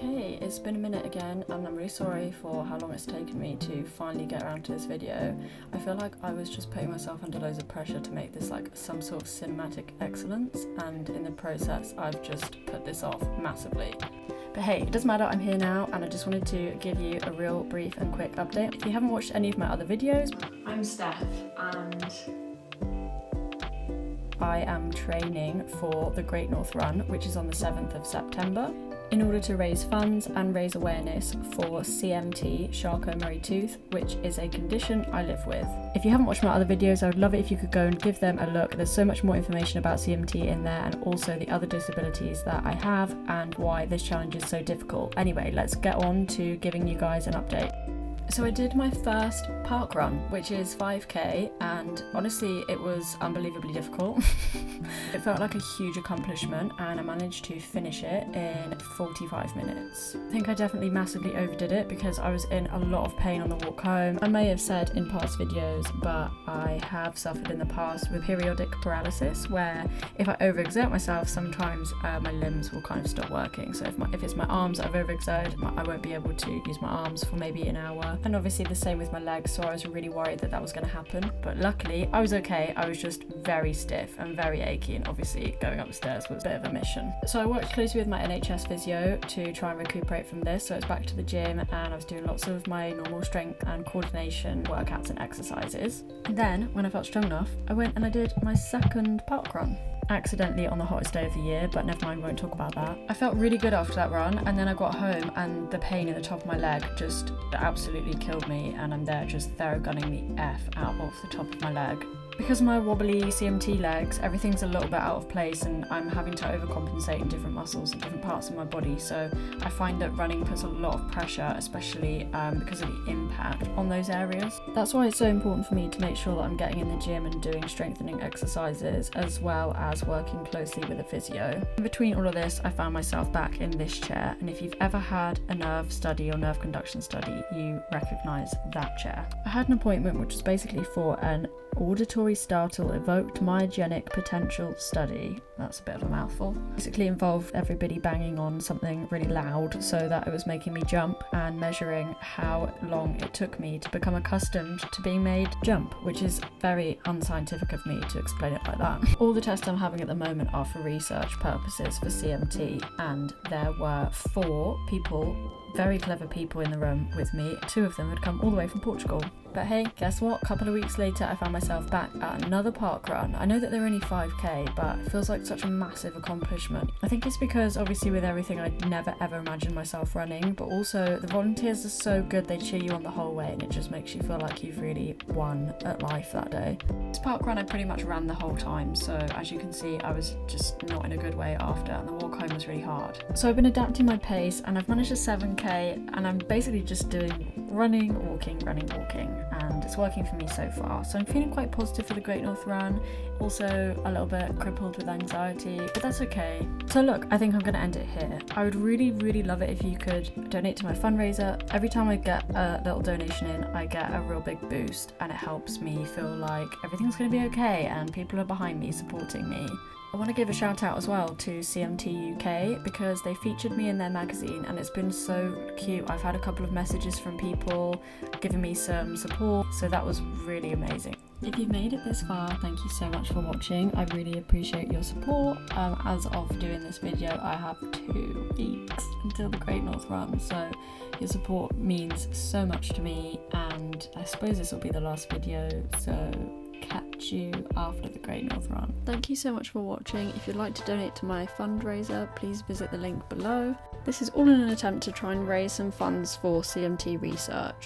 Okay, it's been a minute again and I'm really sorry for how long it's taken me to finally get around to this video. I feel like I was just putting myself under loads of pressure to make this like some sort of cinematic excellence, and in the process I've just put this off massively. But hey, it doesn't matter, I'm here now and I just wanted to give you a real brief and quick update. If you haven't watched any of my other videos, I'm Steph and I am training for the Great North Run, which is on the 7th of September, in order to raise funds and raise awareness for CMT, Charcot-Marie Tooth, which is a condition I live with. If you haven't watched my other videos, I would love it if you could go and give them a look. There's so much more information about CMT in there, and also the other disabilities that I have and why this challenge is so difficult. Anyway, let's get on to giving you guys an update. So I did my first park run, which is 5k, and honestly it was unbelievably difficult. It felt like a huge accomplishment and I managed to finish it in 45 minutes. I think I definitely massively overdid it because I was in a lot of pain on the walk home. I may have said in past videos, but I have suffered in the past with periodic paralysis, where if I overexert myself, sometimes my limbs will kind of stop working. So if it's my arms that I've overexerted, I won't be able to use my arms for maybe an hour. And obviously the same with my legs, so I was really worried that that was going to happen. But luckily I was okay. I was just very stiff and very achy, and obviously going up the stairs was a bit of a mission. So I worked closely with my NHS physio to try and recuperate from this. So it's back to the gym and I was doing lots of my normal strength and coordination workouts and exercises. And then when I felt strong enough, I went and I did my second park run. Accidentally on the hottest day of the year, but never mind, won't talk about that. I felt really good after that run, and then I got home and the pain in the top of my leg just absolutely killed me, and I'm there just thorough-gunning the F out of the top of my leg. Because of my wobbly CMT legs, everything's a little bit out of place and I'm having to overcompensate in different muscles and different parts of my body, so I find that running puts a lot of pressure, especially because of the impact on those areas. That's why it's so important for me to make sure that I'm getting in the gym and doing strengthening exercises, as well as working closely with a physio. In between all of this, I found myself back in this chair, and if you've ever had a nerve study or nerve conduction study, you recognise that chair. I had an appointment which was basically for an auditory startle evoked myogenic potential study. That's a bit of a mouthful. Basically involved everybody banging on something really loud so that it was making me jump, and measuring how long it took me to become accustomed to being made jump, which is very unscientific of me to explain it like that. All the tests I'm having at the moment are for research purposes for CMT, and there were 4 people, very clever people in the room with me. 2 of them had come all the way from Portugal. But hey, guess what? A couple of weeks later I found myself back at another park run. I know that they're only 5k, but it feels like such a massive accomplishment. I think it's because obviously with everything I'd never ever imagined myself running, but also the volunteers are so good, they cheer you on the whole way and it just makes you feel like you've really won at life that day. This park run I pretty much ran the whole time, so as you can see I was just not in a good way after, and the walk home was really hard. So I've been adapting my pace and I've managed a 7k, and I'm basically just doing running, walking, and it's working for me so far. So I'm feeling quite positive for the Great North Run, also a little bit crippled with anxiety, but that's okay. So look, I think I'm going to end it here. I would really love it if you could donate to my fundraiser. Every time I get a little donation in, I get a real big boost, and it helps me feel like everything's going to be okay and people are behind me supporting me. I want to give a shout out as well to CMT UK because they featured me in their magazine and it's been so cute. I've had a couple of messages from people giving me some support, so that was really amazing. If you've made it this far, thank you so much for watching. I really appreciate your support. As of doing this video, I have 2 weeks until the Great North Run, so your support means so much to me, and I suppose this will be the last video, so catch you after the Great North Run. Thank you so much for watching. If you'd like to donate to my fundraiser, please visit the link below. This is all in an attempt to try and raise some funds for CMT research.